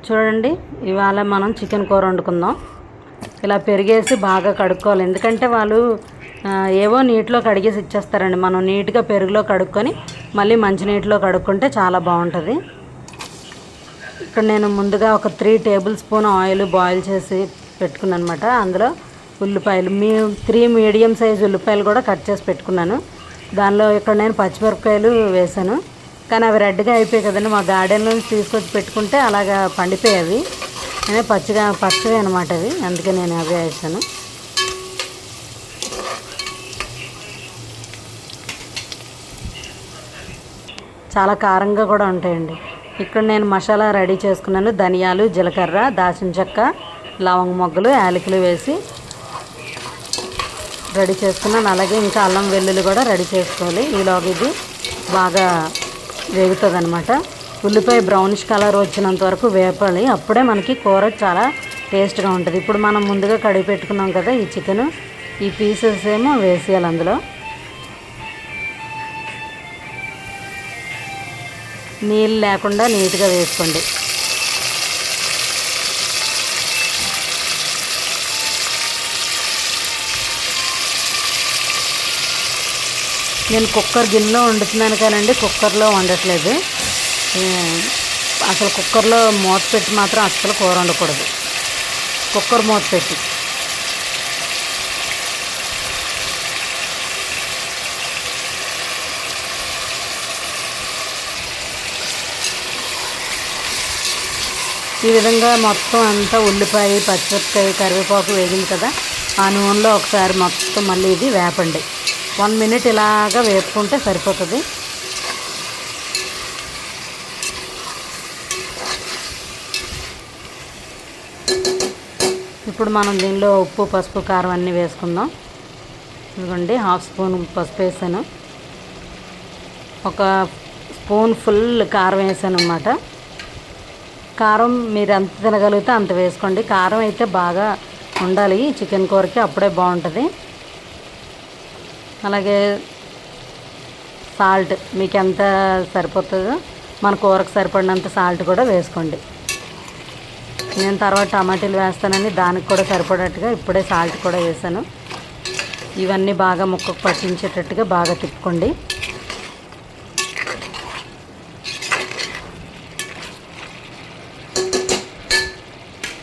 చూడండి, ఇవాళ మనం చికెన్ కూర వండుకుందాం. ఇలా పెరిగేసి బాగా కడుక్కోవాలి, ఎందుకంటే వాళ్ళు ఏవో నీటిలో కడిగేసి ఇచ్చేస్తారండి. మనం నీట్గా పెరుగులో కడుక్కొని మళ్ళీ మంచినీటిలో కడుక్కుంటే చాలా బాగుంటుంది. ఇక్కడ నేను ముందుగా ఒక 3 టేబుల్ స్పూన్ ఆయిల్ బాయిల్ చేసి పెట్టుకున్నాను అనమాట. అందులో ఉల్లిపాయలు 3 మీడియం సైజు ఉల్లిపాయలు కూడా కట్ చేసి పెట్టుకున్నాను. దానిలో ఇక్కడ నేను పచ్చిమిరపకాయలు వేసాను, కానీ అవి రెడ్గా అయిపోయాయి కదండి. మా గార్డెన్లో నుంచి తీసుకొచ్చి పెట్టుకుంటే అలాగా పండిపోయేవి, అనే పచ్చవి అనమాట అవి, అందుకే నేను అవే వేసాను. చాలా కారంగా కూడా ఉంటాయండి. ఇక్కడ నేను మసాలా రెడీ చేసుకున్నాను. ధనియాలు, జీలకర్ర, దాల్చిన చెక్క, లవంగ మొగ్గలు, యాలకులు వేసి రెడీ చేసుకున్నాను. అలాగే ఇంకా అల్లం వెల్లుల్లి కూడా రెడీ చేసుకోవాలి. ఈలోగా ఇది బాగా వేగుతుంది అనమాట. ఉల్లిపాయ బ్రౌనిష్ కలర్ వచ్చినంత వరకు వేపాలి, అప్పుడే మనకి కూర చాలా టేస్ట్గా ఉంటుంది. ఇప్పుడు మనం ముందుగా కడిగి పెట్టుకున్నాం కదా ఈ చికెను, ఈ పీసెస్ ఏమో వేసేయాలి అందులో. నీళ్ళు లేకుండా నీట్గా వేసుకోండి. నేను కుక్కర్ గిన్నెలో వండుతున్నాను కానండి, కుక్కర్లో వండట్లేదు. అసలు కుక్కర్లో మూత పెట్టి మాత్రం అస్సలు కూర వండకూడదు. కుక్కర్ మూత పెట్టి ఈ విధంగా మొత్తం అంతా ఉల్లిపాయ, పచ్చిమిరపకాయ, కరివేపాకు వేగింది కదా, ఆ నూనెలో ఒకసారి మొత్తం మళ్ళీ ఇది వేపండి. 1 మినిట్ ఇలాగా వేపుకుంటే సరిపోతుంది. ఇప్పుడు మనం దీనిలో ఉప్పు, పసుపు, కారం అన్నీ వేసుకుందాం. ఇదిగోండి, 1/2 స్పూన్ పసుపు వేసాను, 1 స్పూన్ ఫుల్ కారం వేసాను అన్నమాట. కారం మీరు ఎంత తినగలిగితే అంత వేసుకోండి. కారం అయితే బాగా ఉండాలి చికెన్ కూరకి, అప్పుడే బాగుంటుంది. అలాగే సాల్ట్ మీకు ఎంత సరిపోతుందో మన కూరకు సరిపడినంత సాల్ట్ కూడా వేసుకోండి. నేను తర్వాత టమాటాలు వేస్తానని దానికి కూడా సరిపడేట్టుగా ఇప్పుడే సాల్ట్ కూడా వేసాను. ఇవన్నీ బాగా ముక్కకు పట్టించేటట్టుగా బాగా తిప్పుకోండి.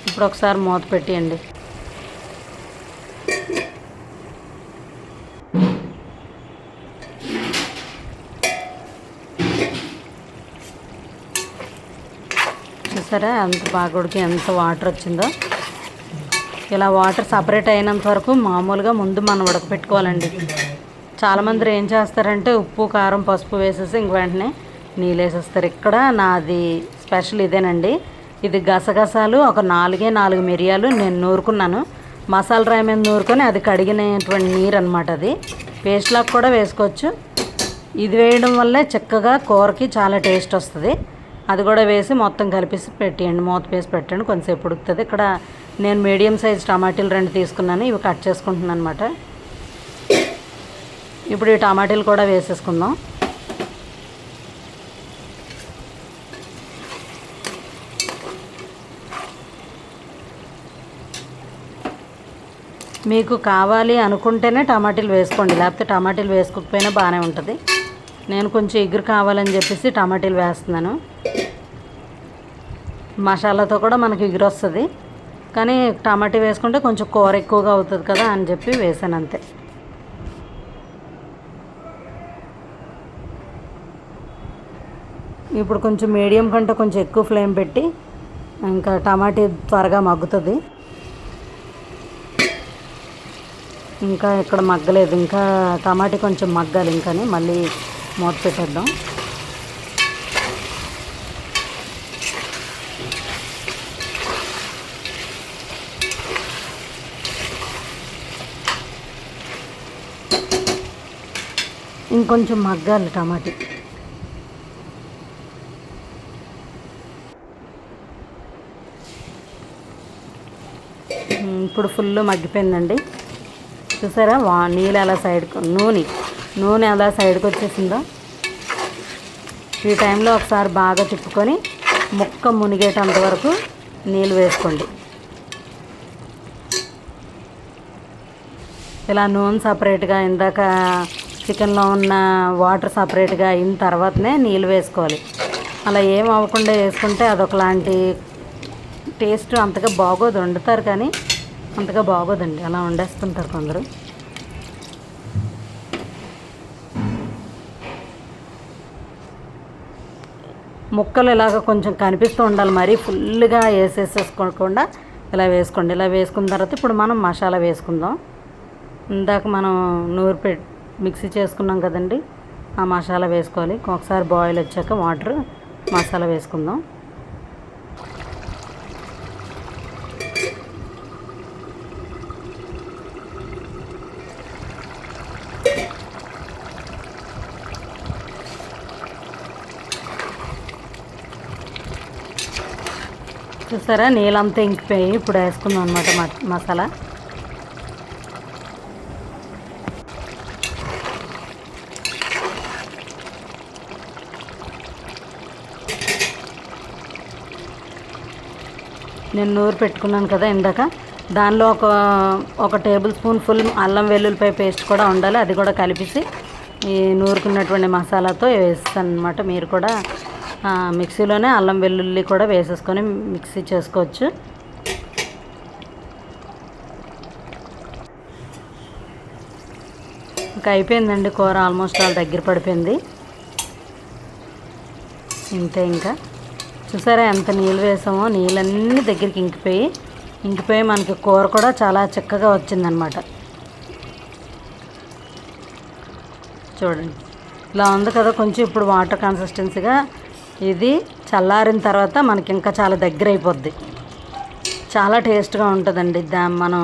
ఇప్పుడు ఒకసారి మూత పెట్టేయండి. చూసారా ఎంత బాగా ఉడికి ఎంత వాటర్ వచ్చిందో. ఇలా వాటర్ సపరేట్ అయినంత వరకు మామూలుగా ముందు మనం ఉడకపెట్టుకోవాలండి. చాలామంది ఏం చేస్తారంటే ఉప్పు, కారం, పసుపు వేసేసి ఇంక వెంటనే నీళ్ళు వేసేస్తారు. ఇక్కడ నాది స్పెషల్ ఇదేనండి. ఇది గసగసాలు, ఒక 4 మిరియాలు నేను నూరుకున్నాను. మసాలా రాయి మీద నూరుకొని అది కడిగినటువంటి నీరు అనమాట. అది పేస్ట్లాగా కూడా వేసుకోవచ్చు. ఇది వేయడం వల్లే చక్కగా కూరకి చాలా టేస్ట్ వస్తుంది. అది కూడా వేసి మొత్తం కలిపేసి పెట్టేయండి, మూత వేసి పెట్టండి, కొంచెంసేపు ఉడుకుతుంది. ఇక్కడ నేను మీడియం సైజ్ టమాటీలు 2 తీసుకున్నాను, ఇవి కట్ చేసుకుంటున్నాను అనమాట. ఇప్పుడు ఈ టమాటీలు కూడా వేసేసుకుందాం. మీకు కావాలి అనుకుంటేనే టమాటీలు వేసుకోండి, లేకపోతే టమాటీలు వేసుకోకపోయినా బాగానే ఉంటుంది. నేను కొంచెం ఎగురు కావాలని చెప్పేసి టమాటీలు వేస్తున్నాను. మసాలాతో కూడా మనకి ఎగురు వస్తుంది, కానీ టమాటా వేసుకుంటే కొంచెం కూర ఎక్కువగా అవుతుంది కదా అని చెప్పి వేసాను అంతే. ఇప్పుడు కొంచెం మీడియం కంటే కొంచెం ఎక్కువ ఫ్లేమ్ పెట్టి ఇంకా టమాటా త్వరగా మగ్గుతుంది. ఇంకా ఇక్కడ మగ్గలేదు, ఇంకా టమాటా కొంచెం మగ్గాలి. ఇంకాని మళ్ళీ మూత పెట్టేద్దాం. ఇంకొంచెం మగ్గాలి టమాటా. ఇప్పుడు ఫుల్ మగ్గిపోయిందండి. చూసారా నీళ్ళు ఎలా సైడ్కి, నూనె ఎలా సైడ్కి వచ్చేసిందో. ఈ టైంలో ఒకసారి బాగా తిప్పుకొని ముక్క మునిగేటంత వరకు నీళ్ళు వేసుకోండి. ఇలా నూనె సపరేట్గా, ఇందాక చికెన్లో ఉన్న వాటర్ సపరేట్గా అయిన తర్వాతనే నీళ్ళు వేసుకోవాలి. అలా ఏం అవ్వకుండా వేసుకుంటే అదొకలాంటి టేస్ట్ అంతగా బాగోదు. వండుతారు కానీ అంతగా బాగోదండి, అలా వండేస్తుంటారు కొందరు. ముక్కలు ఇలాగ కొంచెం కనిపిస్తూ ఉండాలి, మరీ ఫుల్గా వేసేసేసుకోకుండా ఇలా వేసుకోండి. ఇలా వేసుకున్న తర్వాత ఇప్పుడు మనం మసాలా వేసుకుందాం. ఇందాక మనం మిక్సీ చేసుకున్నాం కదండి, ఆ మసాలా వేసుకోవాలి. ఒకసారి బాయిల్ వచ్చాక వాటర్ మసాలా వేసుకుందాం. చూసారా, నీళ్ళంతా ఇంకిపోయి ఇప్పుడు వేసుకుందాం అనమాట మసాలా. నేను నూరు పెట్టుకున్నాను కదా ఇందాక, దానిలో ఒక టేబుల్ స్పూన్ ఫుల్ అల్లం వెల్లుల్లిపాయ పేస్ట్ కూడా ఉండాలి. అది కూడా కలిపేసి ఈ నూరుకున్నటువంటి మసాలాతో వేస్తాను అనమాట. మీరు కూడా మిక్సీలోనే అల్లం వెల్లుల్లి కూడా వేసేసుకొని మిక్సీ చేసుకోవచ్చు. ఇంకా అయిపోయిందండి కూర, ఆల్మోస్ట్ వాళ్ళ దగ్గర పడిపోయింది. ఇంతే. ఇంకా చూసారా ఎంత నీళ్ళు వేసామో, నీళ్ళన్నీ దగ్గరికి ఇంకిపోయి మనకి కూర కూడా చాలా చిక్కగా వచ్చిందనమాట. చూడండి ఇలా ఉంది కదా. కొంచెం ఇప్పుడు వాటర్ కన్సిస్టెన్సీగా, ఇది చల్లారిన తర్వాత మనకి ఇంకా చాలా దగ్గర అయిపోద్ది. చాలా టేస్ట్గా ఉంటుందండి. మనం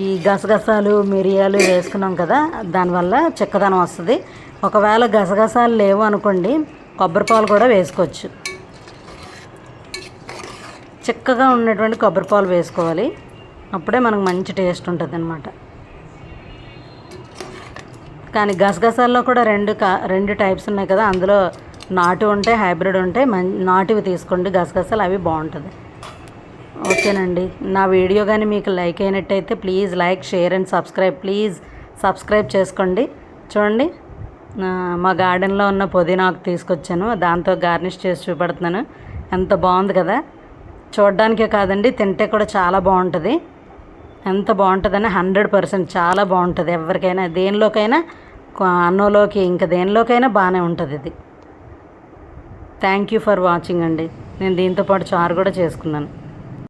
ఈ గసగసాలు మిరియాలు వేసుకున్నాం కదా, దానివల్ల చిక్కదనం వస్తుంది. ఒకవేళ గసగసాలు లేవు అనుకోండి, కొబ్బరిపాలు కూడా వేసుకోవచ్చు. చిక్కగా ఉన్నటువంటి కొబ్బరిపాలు వేసుకోవాలి, అప్పుడే మనకు మంచి టేస్ట్ ఉంటుంది అన్నమాట. కానీ గసగసాల్లో కూడా రెండు టైప్స్ ఉన్నాయి కదా, అందులో నాటు ఉంటాయి, హైబ్రిడ్ ఉంటాయి. నాటువి తీసుకోండి గసగసాలు, అవి బాగుంటుంది. ఓకేనండి, నా వీడియో కానీ మీకు లైక్ అయినట్టయితే please like, share and subscribe. Please subscribe చేసుకోండి. చూడండి, మా గార్డెన్లో ఉన్న పుదీనాకు తీసుకొచ్చాను, దాంతో గార్నిష్ చేసి చూపెడుతున్నాను. ఎంత బాగుంది కదా. చూడడానికే కాదండి, తింటే కూడా చాలా బాగుంటుంది. ఎంత బాగుంటుందని 100% చాలా బాగుంటుంది. ఎవరికైనా దేనిలోకైనా, అన్నంలోకి ఇంకా దేనిలోకైనా బాగానే ఉంటుంది ఇది. థ్యాంక్ యూ ఫర్ వాచింగ్ అండి. నేను దీంతో పాటు చారు కూడా చేసుకున్నాను.